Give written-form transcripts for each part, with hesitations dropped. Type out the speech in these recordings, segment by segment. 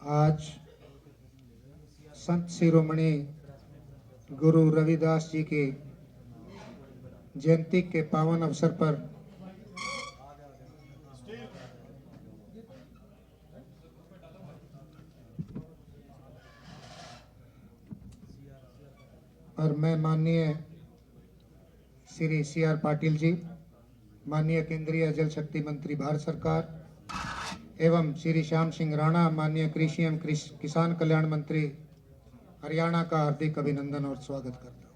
आज संत शिरोमणि गुरु रविदास जी की जयंती के पावन अवसर पर मैं माननीय श्री CR पाटिल जी, माननीय केंद्रीय जल शक्ति मंत्री भारत सरकार एवं श्री श्याम सिंह राणा, माननीय कृषि एवं किसान कल्याण मंत्री हरियाणा का हार्दिक अभिनंदन और स्वागत करता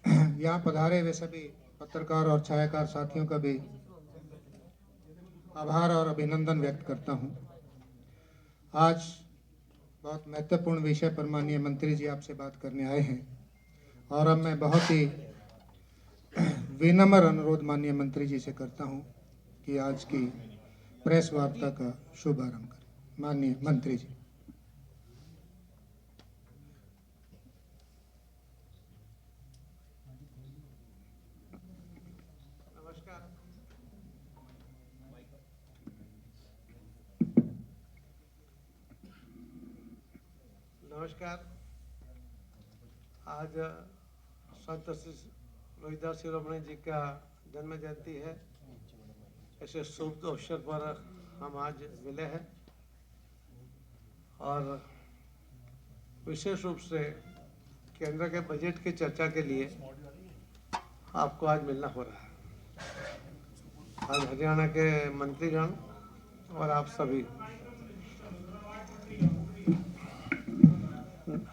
हूँ। यहाँ पधारे वे सभी पत्रकार और छायाकार साथियों का भी आभार और अभिनंदन व्यक्त करता हूँ। आज बहुत महत्वपूर्ण विषय पर माननीय मंत्री जी आपसे बात करने आए हैं और अब मैं बहुत ही विनम्र अनुरोध माननीय मंत्री जी से करता हूँ कि आज की प्रेस वार्ता का शुभारंभ करें। माननीय मंत्री जी। नमस्कार। नमस्कार। आज संत रविदास शिरोमणि जी का जन्म जयंती है। ऐसे शुभ अवसर पर हम आज मिले हैं और विशेष रूप से केंद्र के बजट की चर्चा के लिए आपको आज मिलना हो रहा है। आज हरियाणा के मंत्रीगण और आप सभी,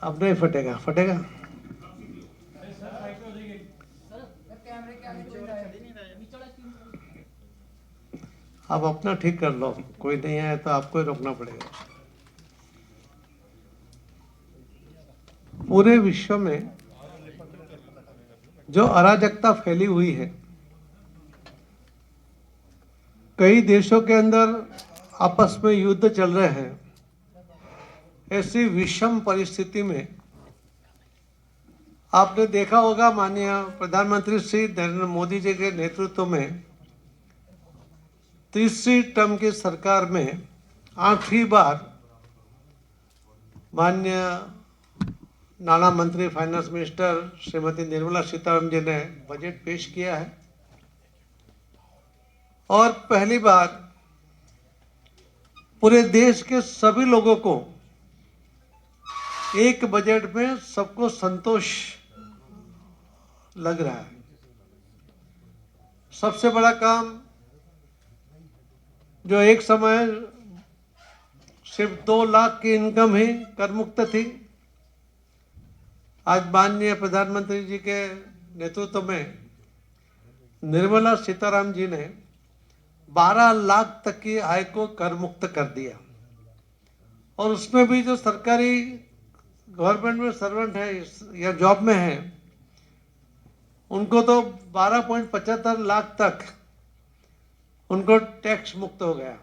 अब नहीं फटेगा फटेगा आप अपना ठीक कर लो, कोई नहीं आया तो आपको ही रोकना पड़ेगा। पूरे विश्व में जो अराजकता फैली हुई है, कई देशों के अंदर आपस में युद्ध चल रहे हैं, ऐसी विषम परिस्थिति में आपने देखा होगा माननीय प्रधानमंत्री श्री नरेंद्र मोदी जी के नेतृत्व में तीसरी टर्म की सरकार में आखिरी बार माननीय नाना मंत्री फाइनेंस मिनिस्टर श्रीमती निर्मला सीतारमण जी ने बजट पेश किया है और पहली बार पूरे देश के सभी लोगों को एक बजट में सबको संतोष लग रहा है। सबसे बड़ा काम जो एक समय सिर्फ 2 लाख की इनकम ही कर मुक्त थी, आज माननीय प्रधानमंत्री जी के नेतृत्व में निर्मला सीतारामन जी ने 12 लाख तक की आय को कर मुक्त कर दिया और उसमें भी जो सरकारी गवर्नमेंट में सर्वेंट है या जॉब में है उनको तो 12.75 लाख तक उनको टैक्स मुक्त हो गया।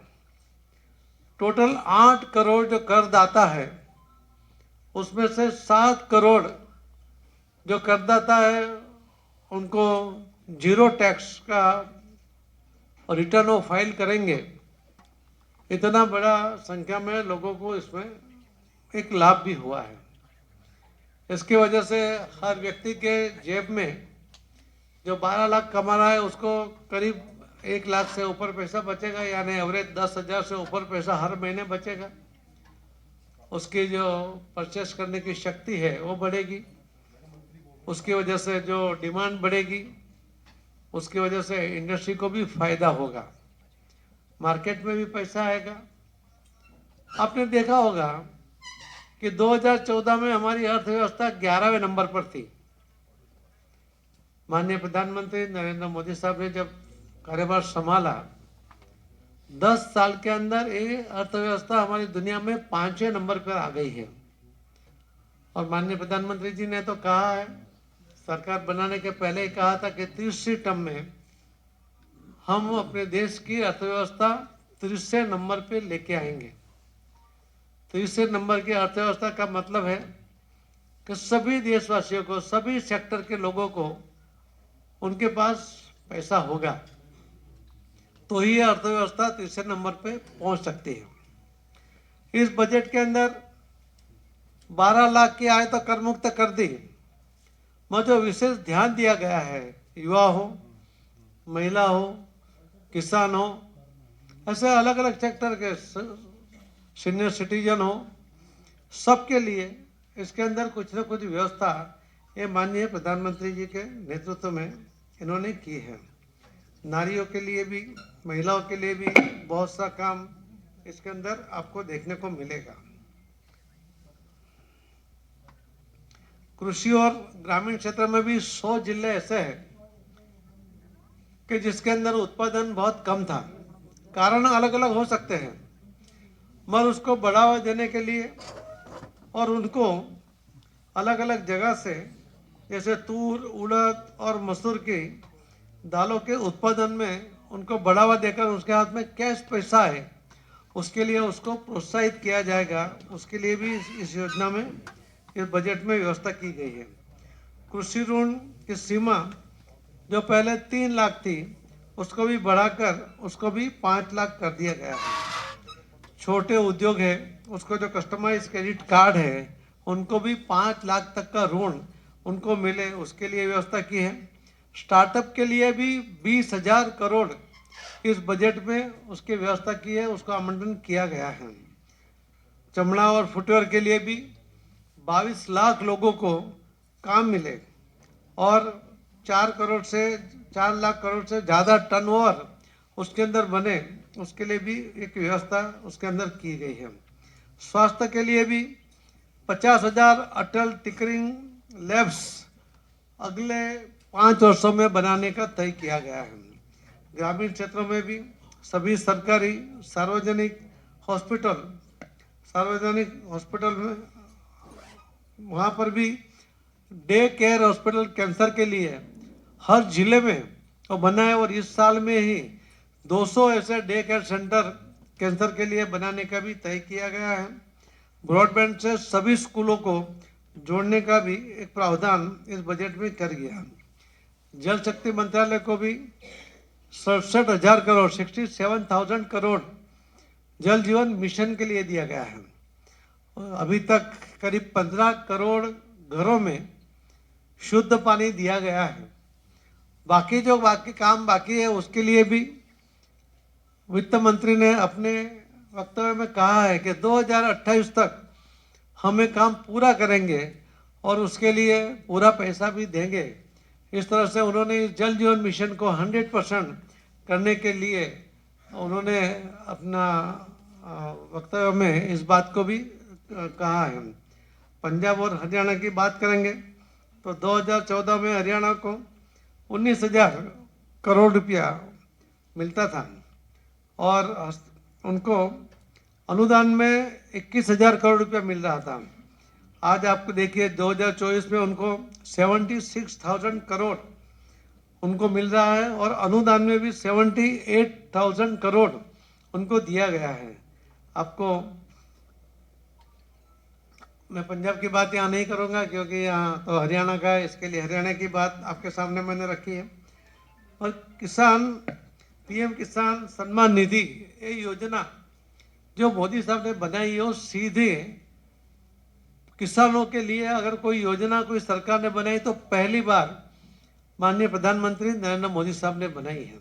टोटल 8 करोड़ जो करदाता है उसमें से 7 करोड़ जो करदाता है उनको जीरो टैक्स का रिटर्न वो फाइल करेंगे। इतना बड़ा संख्या में लोगों को इसमें एक लाभ भी हुआ है। इसकी वजह से हर व्यक्ति के जेब में जो 12 लाख कमा रहा है उसको करीब 1 लाख से ऊपर पैसा बचेगा, यानी एवरेज 10,000 से ऊपर पैसा हर महीने बचेगा। उसकी जो परचेस करने की शक्ति है वो बढ़ेगी, उसकी वजह से जो डिमांड बढ़ेगी उसकी वजह से इंडस्ट्री को भी फायदा होगा, मार्केट में भी पैसा आएगा। आपने देखा होगा कि 2014 में हमारी अर्थव्यवस्था 11वें नंबर पर थी। माननीय प्रधानमंत्री नरेंद्र मोदी साहब ने जब कार्यभार संभाला 10 साल के अंदर ये अर्थव्यवस्था हमारी दुनिया में 5वें नंबर पर आ गई है। और माननीय प्रधानमंत्री जी ने तो कहा है, सरकार बनाने के पहले ही कहा था कि तीसरी टर्म में हम अपने देश की अर्थव्यवस्था तीसरे नंबर पे लेके आएंगे। तीसरे नंबर की अर्थव्यवस्था का मतलब है कि सभी देशवासियों को, सभी सेक्टर के लोगों को उनके पास पैसा होगा तो ही अर्थव्यवस्था तीसरे नंबर पे पहुंच सकती है। इस बजट के अंदर 12 लाख की आय तो कर मुक्त कर दी, मगर जो विशेष ध्यान दिया गया है, युवा हो, महिला हो, किसान हो, ऐसे अलग अलग सेक्टर के, सीनियर सिटीजन हो, सबके लिए इसके अंदर कुछ न कुछ व्यवस्था ये माननीय प्रधानमंत्री जी के नेतृत्व में इन्होंने की है। नारियों के लिए भी, महिलाओं के लिए भी बहुत सा काम इसके अंदर आपको देखने को मिलेगा। कृषि और ग्रामीण क्षेत्र में भी 100 जिले ऐसे हैं कि जिसके अंदर उत्पादन बहुत कम था। कारण अलग अलग हो सकते हैं, मगर उसको बढ़ावा देने के लिए और उनको अलग अलग जगह से, जैसे तूर, उड़द और मसूर की दालों के उत्पादन में उनको बढ़ावा देकर उसके हाथ में कैश पैसा है, उसके लिए उसको प्रोत्साहित किया जाएगा। उसके लिए भी इस योजना में, इस बजट में व्यवस्था की गई है। कृषि ऋण की सीमा जो पहले 3 लाख थी, उसको भी बढ़ाकर उसको भी 5 लाख कर दिया गया है। छोटे उद्योग है, उसको जो कस्टमाइज क्रेडिट कार्ड है, उनको भी 5 लाख तक का ऋण उनको मिले, उसके लिए व्यवस्था की है। स्टार्टअप के लिए भी 20,000 करोड़ इस बजट में उसकी व्यवस्था की है, उसका आवंटन किया गया है। चमड़ा और फुटवेयर के लिए भी 22 लाख लोगों को काम मिले और 4 लाख करोड़ से ज़्यादा टर्नओवर उसके अंदर बने, उसके लिए भी एक व्यवस्था उसके अंदर की गई है। स्वास्थ्य के लिए भी 50,000 अटल टिकरिंग लैब्स अगले 5 वर्षों में बनाने का तय किया गया है। ग्रामीण क्षेत्रों में भी सभी सरकारी सार्वजनिक हॉस्पिटल में वहाँ पर भी डे केयर हॉस्पिटल कैंसर के लिए हर जिले में तो बना है, और इस साल में ही 200 ऐसे डे केयर सेंटर कैंसर के लिए बनाने का भी तय किया गया है। ब्रॉडबैंड से सभी स्कूलों को जोड़ने का भी एक प्रावधान इस बजट में कर गया। जल शक्ति मंत्रालय को भी 67,000 करोड़ 67,000 करोड़ जल जीवन मिशन के लिए दिया गया है। अभी तक करीब 15 करोड़ घरों में शुद्ध पानी दिया गया है। बाकी काम बाकी है, उसके लिए भी वित्त मंत्री ने अपने वक्तव्य में कहा है कि 2028 तक हमें काम पूरा करेंगे और उसके लिए पूरा पैसा भी देंगे। इस तरह से उन्होंने इस जल जीवन मिशन को 100% करने के लिए उन्होंने अपना वक्तव्य में इस बात को भी कहा है। पंजाब और हरियाणा की बात करेंगे तो 2014 में हरियाणा को 19,000 करोड़ रुपया मिलता था और उनको अनुदान में 21,000 करोड़ रुपया मिल रहा था। आज आपको देखिए 2024 में उनको 76,000 करोड़ उनको मिल रहा है और अनुदान में भी 78,000 करोड़ उनको दिया गया है। आपको मैं पंजाब की बात यहाँ नहीं करूँगा क्योंकि यहाँ तो हरियाणा का है, इसके लिए हरियाणा की बात आपके सामने मैंने रखी है। और किसान पीएम किसान सम्मान निधि ये योजना जो मोदी साहब ने बनाई है, वो सीधे किसानों के लिए अगर कोई योजना कोई सरकार ने बनाई तो पहली बार माननीय प्रधानमंत्री नरेंद्र मोदी साहब ने बनाई है।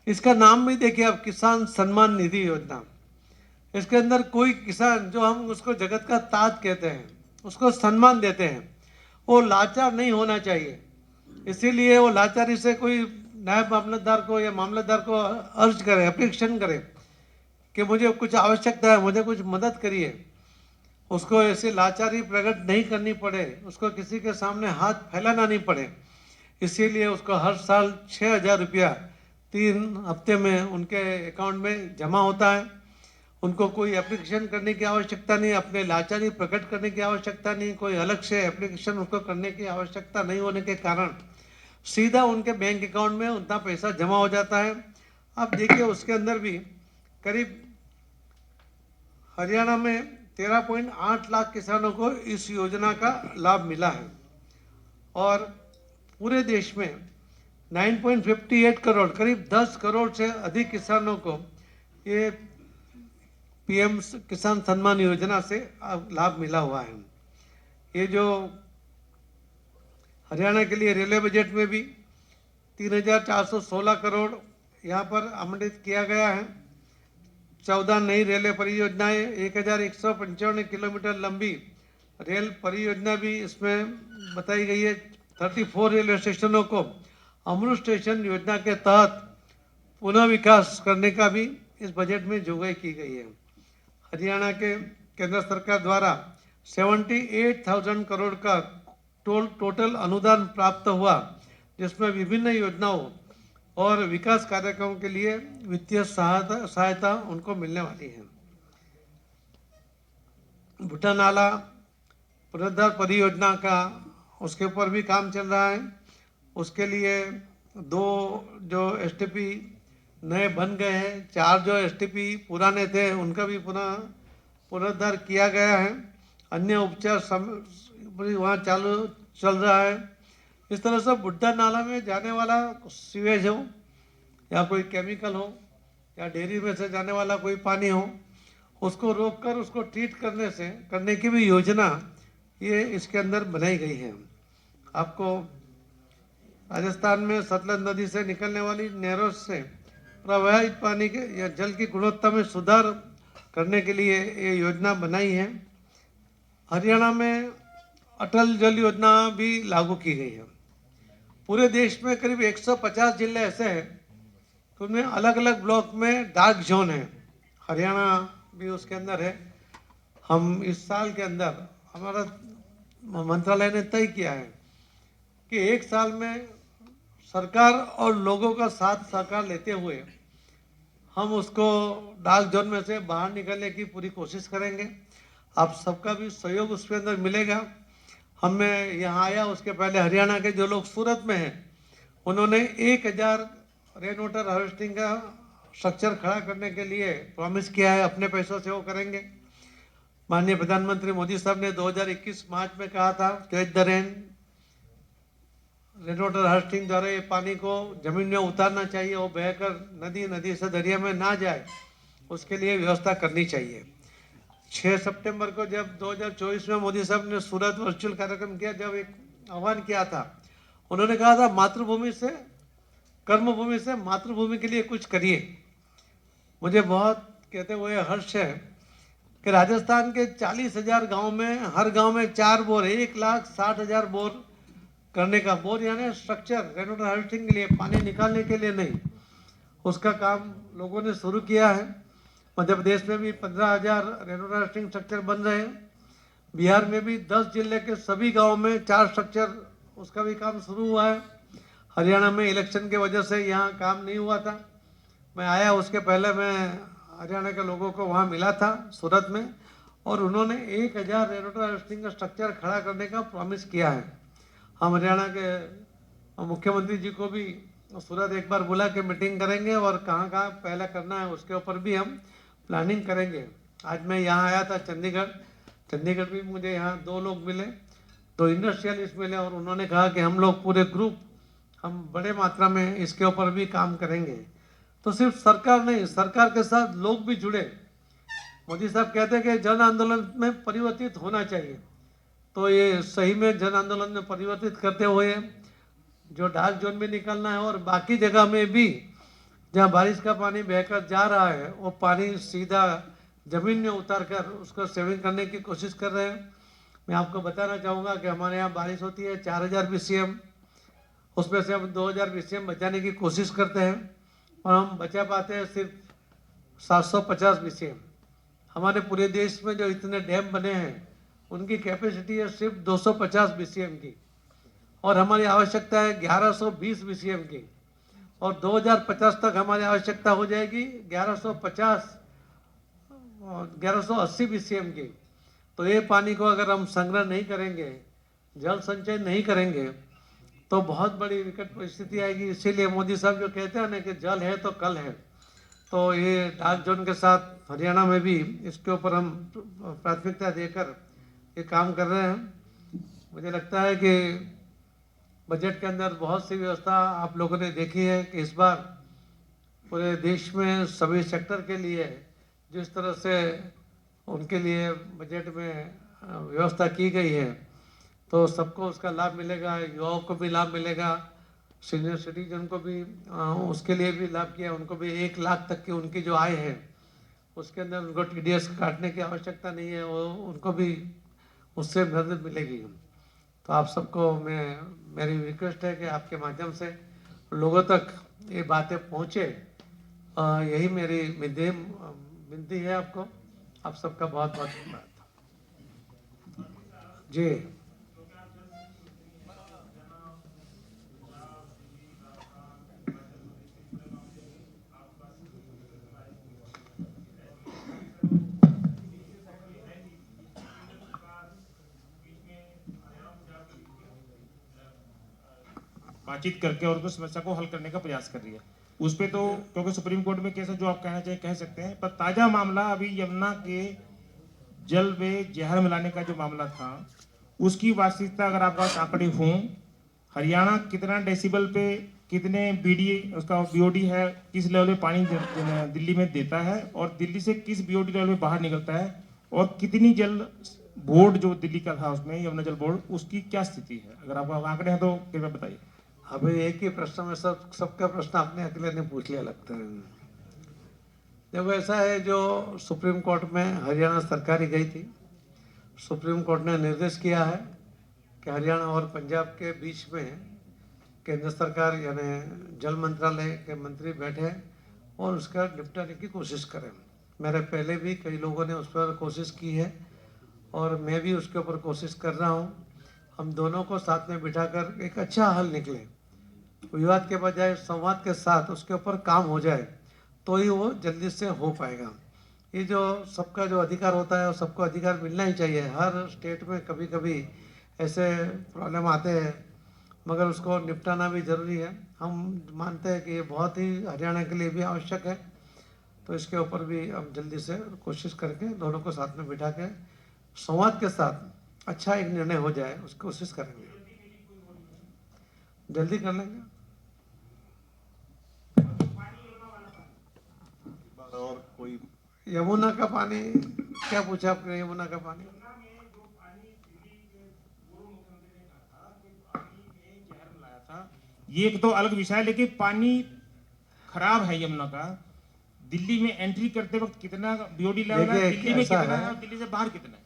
इसका नाम भी देखिए आप, किसान सम्मान निधि योजना। इसके अंदर कोई किसान जो हम उसको जगत का ताज कहते हैं, उसको सम्मान देते हैं, वो लाचार नहीं होना चाहिए। इसीलिए वो लाचारी से कोई नायब मामलतदार को या मामलतदार को अर्ज करे, एप्लीकेशन करे कि मुझे कुछ आवश्यकता है, मुझे कुछ मदद करिए। उसको ऐसी लाचारी प्रकट नहीं करनी पड़े, उसको किसी के सामने हाथ फैलाना नहीं पड़े। इसीलिए उसको हर साल 6,000 रुपया 3 हफ्ते में उनके अकाउंट में जमा होता है। उनको कोई एप्लीकेशन करने की आवश्यकता नहीं, अपने लाचारी प्रकट करने की आवश्यकता नहीं, कोई अलग से एप्लीकेशन उसको करने की आवश्यकता नहीं होने के कारण सीधा उनके बैंक अकाउंट में उतना पैसा जमा हो जाता है। अब देखिए उसके अंदर भी करीब हरियाणा में 13.8 लाख किसानों को इस योजना का लाभ मिला है और पूरे देश में 9.58 करोड़ करीब 10 करोड़ से अधिक किसानों को ये पीएम किसान सम्मान योजना से लाभ मिला हुआ है। ये जो हरियाणा के लिए रेलवे बजट में भी 3,416 करोड़ यहाँ पर आवंटित किया गया है। 14 नई रेलवे परियोजनाएं, 1,195 किलोमीटर लंबी रेल परियोजना भी इसमें बताई गई है। 34 रेलवे स्टेशनों को अमृत स्टेशन योजना के तहत पुनः विकास करने का भी इस बजट में जोगवाई की गई है। हरियाणा के केंद्र सरकार द्वारा 78,000 करोड़ का टोटल अनुदान प्राप्त हुआ, जिसमें विभिन्न योजनाओं और विकास कार्यक्रमों के लिए वित्तीय सहायता उनको मिलने वाली है। भूटा नाला पुनरुद्धार परियोजना का उसके ऊपर भी काम चल रहा है। उसके लिए 2 जो एसटीपी नए बन गए हैं, 4 जो एसटीपी पुराने थे उनका भी पुनरुद्धार किया गया है। अन्य उपचार वहाँ चल रहा है। इस तरह से बुड्ढा नाला में जाने वाला सीवेज हो या कोई केमिकल हो या डेयरी में से जाने वाला कोई पानी हो, उसको रोककर उसको ट्रीट करने की भी योजना ये इसके अंदर बनाई गई है। आपको राजस्थान में सतलज नदी से निकलने वाली नहरों से प्रवाहित पानी के या जल की गुणवत्ता में सुधार करने के लिए ये योजना बनाई है। हरियाणा में अटल जल योजना भी लागू की गई है। पूरे देश में करीब 150 जिले ऐसे हैं तो उनमें अलग अलग ब्लॉक में डार्क जोन है। हरियाणा भी उसके अंदर है। हम इस साल के अंदर हमारा मंत्रालय ने तय किया है कि एक साल में सरकार और लोगों का साथ सहकार लेते हुए हम उसको डार्क जोन में से बाहर निकलने की पूरी कोशिश करेंगे। आप सबका भी सहयोग उसके अंदर मिलेगा। हमें यहाँ आया उसके पहले हरियाणा के जो लोग सूरत में हैं उन्होंने 1,000 रेन वाटर हार्वेस्टिंग का स्ट्रक्चर खड़ा करने के लिए प्रॉमिस किया है। अपने पैसों से वो करेंगे। माननीय प्रधानमंत्री मोदी साहब ने 2021 मार्च में कहा था catch the rain water harvesting द्वारा ये पानी को जमीन में उतारना चाहिए, वो बहकर नदी से दरिया में ना जाए, उसके लिए व्यवस्था करनी चाहिए। 6 सितंबर को जब 2024 में मोदी साहब ने सूरत वर्चुअल कार्यक्रम किया, जब एक आह्वान किया था, उन्होंने कहा था मातृभूमि से कर्मभूमि से मातृभूमि के लिए कुछ करिए। मुझे बहुत कहते हुए हर्ष है कि राजस्थान के 40,000 गांव में हर गांव में 4 बोर, 1,60,000 बोर करने का, बोर यानी स्ट्रक्चर रेन वाटर हार्वेस्टिंग के लिए, पानी निकालने के लिए नहीं, उसका काम लोगों ने शुरू किया है। मध्य प्रदेश में भी 15,000 रेन वाटर हार्वेस्टिंग स्ट्रक्चर बन रहे हैं। बिहार में भी 10 जिले के सभी गाँव में 4 स्ट्रक्चर, उसका भी काम शुरू हुआ है। हरियाणा में इलेक्शन के वजह से यहाँ काम नहीं हुआ था। मैं आया उसके पहले मैं हरियाणा के लोगों को वहाँ मिला था सूरत में, और उन्होंने 1,000 रेन वाटर हार्वेस्टिंग का स्ट्रक्चर खड़ा करने का प्रॉमिस किया है। हम हरियाणा के मुख्यमंत्री जी को भी सूरत एक बार बुला के मीटिंग करेंगे और कहाँ कहाँ पहले करना है उसके ऊपर भी हम प्लानिंग करेंगे। आज मैं यहाँ आया था चंडीगढ़ भी मुझे यहाँ 2 लोग मिले, 2 इंडस्ट्रियलिस्ट मिले, और उन्होंने कहा कि हम लोग पूरे ग्रुप हम बड़े मात्रा में इसके ऊपर भी काम करेंगे। तो सिर्फ सरकार नहीं, सरकार के साथ लोग भी जुड़े। मोदी साहब कहते हैं कि जन आंदोलन में परिवर्तित होना चाहिए, तो ये सही में जन आंदोलन में परिवर्तित करते हुए जो डार्क जोन में निकलना है और बाकी जगह में भी जहाँ बारिश का पानी बहकर जा रहा है वो पानी सीधा जमीन में उतार कर उसको सेविंग करने की कोशिश कर रहे हैं। मैं आपको बताना चाहूँगा कि हमारे यहाँ बारिश होती है 4,000 BCM, उसमें से हम 2,000 BCM बचाने की कोशिश करते हैं और हम बचा पाते हैं सिर्फ 750 BCM। हमारे पूरे देश में जो इतने डैम बने हैं उनकी कैपेसिटी है सिर्फ 250 BCM की, और हमारी आवश्यकता है 1120 BCM की, और 2050 तक हमारी आवश्यकता हो जाएगी 1180 BCM की। तो ये पानी को अगर हम संग्रह नहीं करेंगे, जल संचय नहीं करेंगे, तो बहुत बड़ी विकट परिस्थिति आएगी। इसीलिए मोदी साहब जो कहते हैं ना कि जल है तो कल है, तो ये डार्क जोन के साथ हरियाणा में भी इसके ऊपर हम प्राथमिकता देकर ये काम कर रहे हैं। मुझे लगता है कि बजट के अंदर बहुत सी व्यवस्था आप लोगों ने देखी है कि इस बार पूरे देश में सभी सेक्टर के लिए जिस तरह से उनके लिए बजट में व्यवस्था की गई है, तो सबको उसका लाभ मिलेगा, युवाओं को भी लाभ मिलेगा, सीनियर सिटीजन को भी उसके लिए भी लाभ किया, उनको भी 1 लाख तक की उनकी जो आय है उसके अंदर उनको टीडीएस काटने की आवश्यकता नहीं है, वो उनको भी उससे मदद मिलेगी। तो आप सबको मेरी रिक्वेस्ट है कि आपके माध्यम से लोगों तक ये बातें पहुँचे, यही मेरी विनती है आपको। आप सबका बहुत बहुत धन्यवाद जी। बातचीत करके और उस समस्या को हल करने का प्रयास कर रही है। उस पे तो क्योंकि सुप्रीम कोर्ट में केस है, जो आप कहना चाहिए कह सकते हैं, पर ताजा मामला अभी यमुना के जल में जहर मिलाने का जो मामला था, उसकी वास्तविकता अगर आपके पास आंकड़े हों, हरियाणा कितना डेसिबल पे कितने बीडी उसका बीओडी है, किस लेवल पे पानी दिल्ली में देता है, और दिल्ली से किस बीओडी लेवल पे बाहर निकलता है, और कितनी जल बोर्ड जो दिल्ली का था उसमें यमुना जल बोर्ड, उसकी क्या स्थिति है? अगर आपको आंकड़े हैं तो कृपया बताइए। अभी एक ही प्रश्न में सबका प्रश्न आपने अकेले ने पूछ लिया लगता है। देखो ऐसा है, जो सुप्रीम कोर्ट में हरियाणा सरकार ही गई थी, सुप्रीम कोर्ट ने निर्देश किया है कि हरियाणा और पंजाब के बीच में केंद्र सरकार यानी जल मंत्रालय के मंत्री बैठे और उसका निपटाने की कोशिश करें। मेरे पहले भी कई लोगों ने उस पर कोशिश की है और मैं भी उसके ऊपर कोशिश कर रहा हूँ। हम दोनों को साथ में बिठाकर एक अच्छा हल निकले, विवाद के बजाय संवाद के साथ उसके ऊपर काम हो जाए, तो ही वो जल्दी से हो पाएगा। ये जो सबका जो अधिकार होता है, वो सबको अधिकार मिलना ही चाहिए। हर स्टेट में कभी कभी ऐसे प्रॉब्लम आते हैं, मगर उसको निपटाना भी ज़रूरी है। हम मानते हैं कि ये बहुत ही हरियाणा के लिए भी आवश्यक है, तो इसके ऊपर भी हम जल्दी से कोशिश करके दोनों को साथ में बिठा के संवाद के साथ अच्छा एक निर्णय हो जाए, उसकी कोशिश करेंगे, जल्दी कर लेंगे। और कोई यमुना का पानी क्या पूछा आपने? यमुना का पानी ये एक तो अलग विषय है, लेकिन पानी खराब है यमुना का। दिल्ली में एंट्री करते वक्त कितना बीओडी लेवल है, दिल्ली में कितना है, दिल्ली से बाहर कितना है?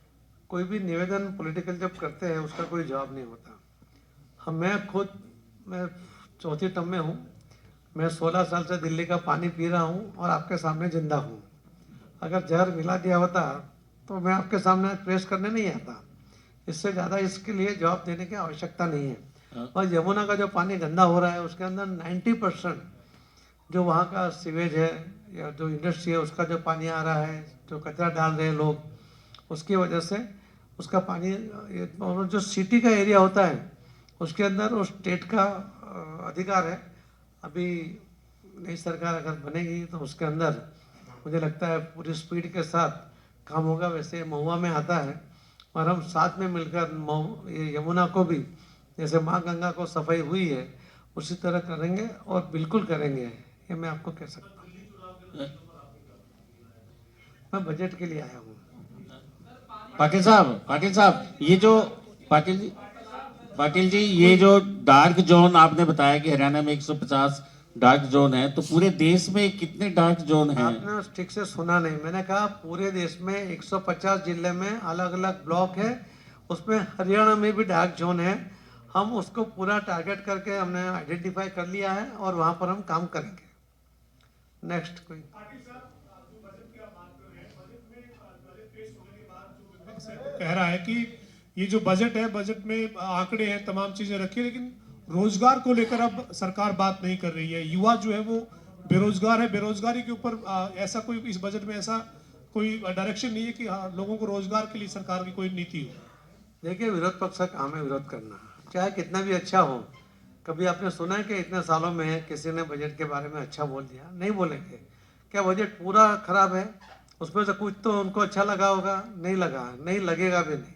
कोई भी निवेदन पॉलिटिकल जब करते हैं उसका कोई जवाब नहीं होता। मैं चौथी टर्म में हूँ, मैं 16 साल से दिल्ली का पानी पी रहा हूँ और आपके सामने जिंदा हूँ। अगर जहर मिला दिया होता तो मैं आपके सामने प्रेस करने नहीं आता। इससे ज़्यादा इसके लिए जवाब देने की आवश्यकता नहीं है। और यमुना का जो पानी गंदा हो रहा है उसके अंदर 90% जो वहाँ का सीवेज है या जो इंडस्ट्री है उसका जो पानी आ रहा है, जो कचरा डाल रहे हैं लोग, उसकी वजह से उसका पानी, और जो सिटी का एरिया होता है उसके अंदर वो स्टेट का अधिकार है। अभी नई सरकार अगर बनेगी तो उसके अंदर मुझे लगता है पूरी स्पीड के साथ काम होगा। वैसे महुआ में आता है और हम साथ में मिलकर ये यमुना को भी, जैसे माँ गंगा को सफाई हुई है उसी तरह करेंगे, और बिल्कुल करेंगे, ये मैं आपको कह सकता हूँ। मैं बजट के लिए आया हूँ। पाटिल साहब, ये जो पाटिल जी ये जो डार्क जोन आपने बताया कि हरियाणा में 150 डार्क जोन है, तो पूरे देश में कितने डार्क जोन हैं? आपने ठीक से सुना नहीं, मैंने कहा पूरे देश में 150 जिले में अलग अलग ब्लॉक है, उसमें हरियाणा में भी डार्क जोन है। हम उसको पूरा टारगेट करके हमने आइडेंटिफाई कर लिया है और वहां पर हम काम करेंगे। नेक्स्ट कोई कह रहा है कि ये जो बजट है, बजट में आंकड़े हैं, तमाम चीजें रखी, लेकिन रोजगार को लेकर अब सरकार बात नहीं कर रही है। युवा जो है वो बेरोजगार है, बेरोजगारी के ऊपर ऐसा कोई इस बजट में ऐसा कोई डायरेक्शन नहीं है कि लोगों को रोजगार के लिए सरकार की कोई नीति हो। देखिए, विरोध पक्ष का काम है विरोध करना, चाहे कितना भी अच्छा हो। कभी आपने सुना है कि इतने सालों में किसी ने बजट के बारे में अच्छा बोल दिया? नहीं बोलेंगे। क्या बजट पूरा खराब है? उसमें से कुछ तो उनको अच्छा लगा होगा, नहीं लगा, नहीं लगेगा भी नहीं।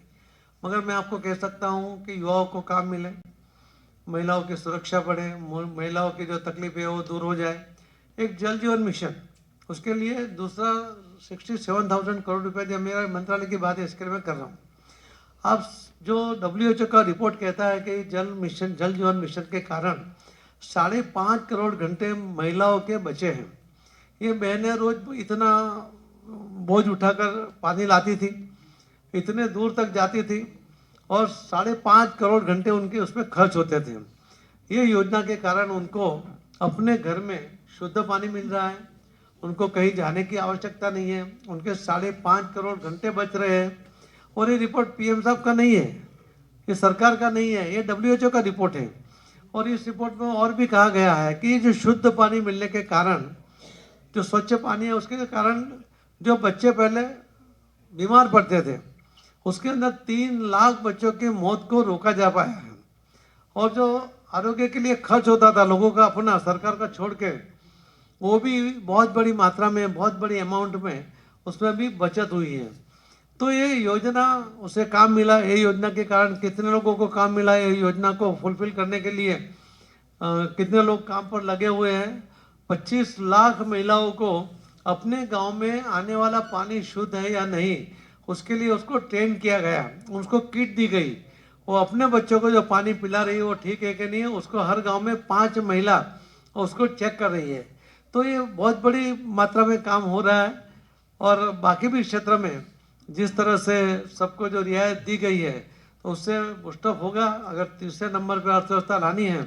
मगर मैं आपको कह सकता हूँ कि युवाओं को काम मिले, महिलाओं की सुरक्षा बढ़े, महिलाओं की जो तकलीफ है वो दूर हो जाए। एक जल जीवन मिशन, उसके लिए दूसरा 67,000 करोड़ रुपए जो मेरा मंत्रालय की बात है इसके लिए मैं कर रहा हूँ। अब जो WHO का रिपोर्ट कहता है कि जल जीवन मिशन के कारण 5.5 करोड़ घंटे महिलाओं के बचे हैं। ये बहनें रोज इतना बोझ उठाकर पानी लाती थी, इतने दूर तक जाती थी और 5.5 करोड़ घंटे उनके उसमें खर्च होते थे। ये योजना के कारण उनको अपने घर में शुद्ध पानी मिल रहा है, उनको कहीं जाने की आवश्यकता नहीं है, उनके 5.5 करोड़ घंटे बच रहे हैं। और ये रिपोर्ट पीएम साहब का नहीं है, ये सरकार का नहीं है, ये WHO का रिपोर्ट है। और इस रिपोर्ट में और भी कहा गया है कि जो शुद्ध पानी मिलने के कारण, जो स्वच्छ पानी है उसके कारण जो बच्चे पहले बीमार पड़ते थे उसके अंदर 3 लाख बच्चों की मौत को रोका जा पाया है। और जो आरोग्य के लिए खर्च होता था लोगों का अपना, सरकार का छोड़ के, वो भी बहुत बड़ी मात्रा में, बहुत बड़ी अमाउंट में उसमें भी बचत हुई है। तो ये योजना उसे काम मिला, ये योजना के कारण कितने लोगों को काम मिला, ये योजना को फुलफिल करने के लिए कितने लोग काम पर लगे हुए हैं। 25 लाख महिलाओं को अपने गांव में आने वाला पानी शुद्ध है या नहीं उसके लिए उसको ट्रेन किया गया, उसको किट दी गई, वो अपने बच्चों को जो पानी पिला रही है वो ठीक है कि नहीं है, उसको हर गांव में 5 महिला उसको चेक कर रही है। तो ये बहुत बड़ी मात्रा में काम हो रहा है। और बाकी भी क्षेत्र में जिस तरह से सबको जो रियायत दी गई है तो उससे बुस्टअप होगा। अगर तीसरे नंबर पर अर्थव्यवस्था लानी है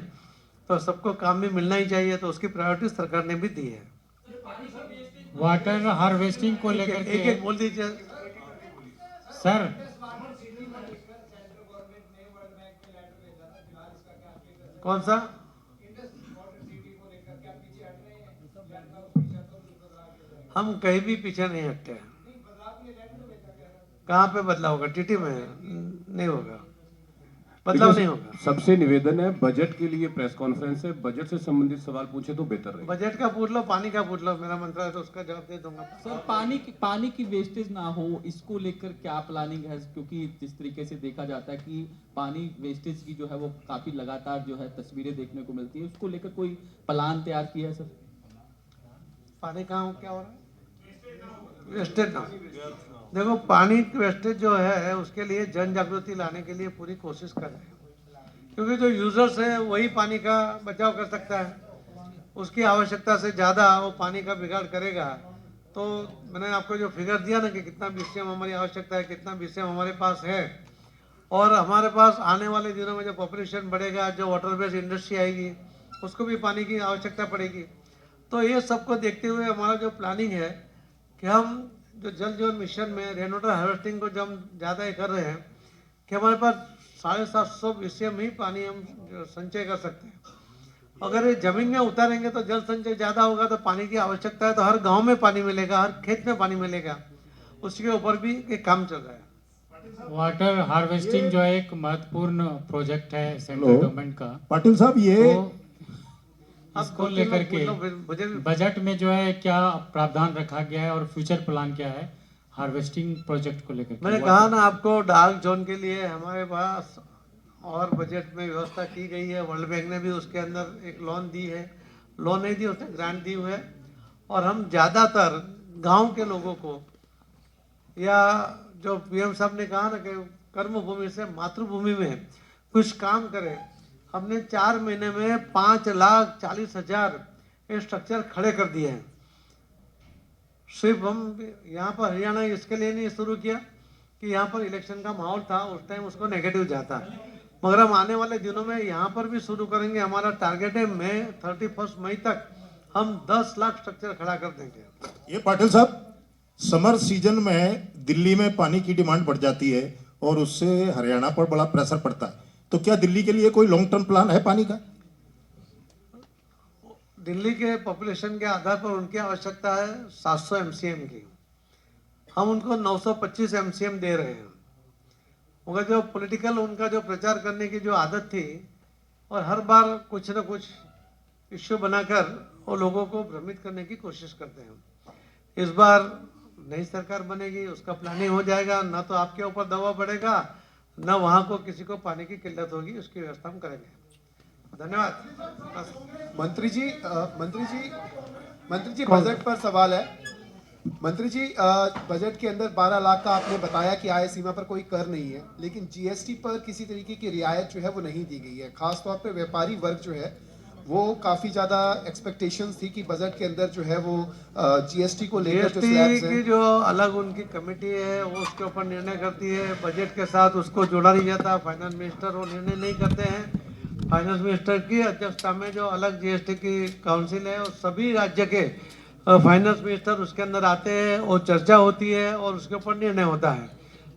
तो सबको काम भी मिलना ही चाहिए, तो उसकी प्रायोरिटी सरकार ने भी दी है। वाटर हार्वेस्टिंग को लेकर के एक बोल दीजिए सर। कौन सा? हम कहीं भी पीछे नहीं हटते हैं। कहाँ पे बदलाव होगा? टीटी में नहीं होगा, बदलाव नहीं होगा। सबसे निवेदन है, बजट के लिए प्रेस कॉन्फ्रेंस है, बजट से संबंधित सवाल पूछे तो बेहतर रहेगा। बजट का पूछ लो, पानी का पूछ लो, मेरा मंत्रालय तो उसका जवाब दे दूंगा। सर पानी की वेस्टेज ना हो इसको लेकर क्या प्लानिंग है? क्योंकि जिस तरीके से देखा जाता है कि पानी वेस्टेज की जो है वो काफी लगातार जो है तस्वीरें देखने को मिलती है, उसको लेकर कोई प्लान तैयार किया है सर? पानी कहाँ क्या हो रहा है? वेस्टेज ना, देखो पानी वेस्टेज जो है उसके लिए जन जागृति लाने के लिए पूरी कोशिश कर रहे हैं, क्योंकि जो यूजर्स है वही पानी का बचाव कर सकता है। उसकी आवश्यकता से ज़्यादा वो पानी का बिगाड़ करेगा। तो मैंने आपको जो फिगर दिया ना कि कितना बीसीएम हमारी आवश्यकता है, कितना बीसीएम हमारे पास है, और हमारे पास आने वाले दिनों में जो पॉपुलेशन बढ़ेगा, जो वाटर बेस्ड इंडस्ट्री आएगी, उसको भी पानी की आवश्यकता पड़ेगी। तो ये सबको देखते हुए हमारा जो प्लानिंग है कि हम जो जल जीवन मिशन में रेन वाटर हार्वेस्टिंग को जब हम ज़्यादा ही कर रहे हैं कि हमारे पास 750 बीसीएम ही पानी हम संचय कर सकते हैं। अगर ये जमीन में उतारेंगे तो जल संचय ज़्यादा होगा, तो पानी की आवश्यकता है तो हर गांव में पानी मिलेगा, हर खेत में पानी मिलेगा। उसके ऊपर भी एक काम चल रहा है। वाटर हार्वेस्टिंग जो है एक महत्वपूर्ण प्रोजेक्ट है सेंट्रल गवर्नमेंट का। पाटिल साहब ये तो इसको लेकर के बजट में जो है क्या प्रावधान रखा गया है और फ्यूचर प्लान क्या है हार्वेस्टिंग प्रोजेक्ट को लेकर? मैंने कहा ना आपको, डार्क जोन के लिए हमारे पास और बजट में व्यवस्था की गई है। वर्ल्ड बैंक ने भी उसके अंदर एक लोन दी है, लोन नहीं दी उसने ग्रांट दी हुई है। और हम ज़्यादातर गांव के लोगों को, या जो पीएम साहब ने कहा ना कि कर्म भूमि से मातृभूमि में कुछ काम करें, हमने 4 महीने में 5,40,000 स्ट्रक्चर खड़े कर दिए हैं। सिर्फ हम यहाँ पर हरियाणा इसके लिए नहीं शुरू किया कि यहाँ पर इलेक्शन का माहौल था, उस टाइम उसको नेगेटिव जाता, मगर हम आने वाले दिनों में यहाँ पर भी शुरू करेंगे। हमारा टारगेट है 31 मई तक हम 10 लाख स्ट्रक्चर खड़ा कर देंगे। ये पाटिल साहब, समर सीजन में दिल्ली में पानी की डिमांड बढ़ जाती है और उससे हरियाणा पर बड़ा प्रेशर पड़ता है, तो क्या दिल्ली के लिए कोई लॉन्ग टर्म प्लान है पानी का? दिल्ली के पॉपुलेशन के आधार पर उनकी आवश्यकता है 700 MCM की, हम उनको 925 MCM दे रहे हैं। मगर जो पॉलिटिकल उनका जो प्रचार करने की जो आदत थी, और हर बार कुछ न कुछ इश्यू बनाकर वो लोगों को भ्रमित करने की कोशिश करते हैं। इस बार नई सरकार बनेगी, उसका प्लानिंग हो जाएगा, ना तो आपके ऊपर दबाव बढ़ेगा, ना वहाँ को किसी को पानी की किल्लत होगी, उसकी व्यवस्था हम करेंगे। धन्यवाद। मंत्री जी बजट पर सवाल है। मंत्री जी, बजट के अंदर 12 लाख का आपने बताया कि आय सीमा पर कोई कर नहीं है, लेकिन जीएसटी पर किसी तरीके की रियायत जो है वो नहीं दी गई है। खासतौर पे व्यापारी वर्ग जो है वो काफी ज्यादा एक्सपेक्टेशंस थी कि बजट के अंदर जो है वो जीएसटी को लेकर जो स्लैब्स जीएसटी की हैं, जो अलग उनकी कमेटी है वो उसके ऊपर निर्णय करती है। बजट के साथ उसको जोड़ा नहीं जाता। फाइनेंस मिनिस्टर वो निर्णय नहीं करते हैं। फाइनेंस मिनिस्टर की अध्यक्षता में जो अलग जीएसटी की काउंसिल है और सभी राज्य के फाइनेंस मिनिस्टर उसके अंदर आते हैं और चर्चा होती है और उसके ऊपर निर्णय होता है।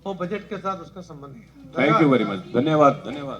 वो बजट के साथ उसका संबंध है। थैंक यू वेरी मच, धन्यवाद धन्यवाद।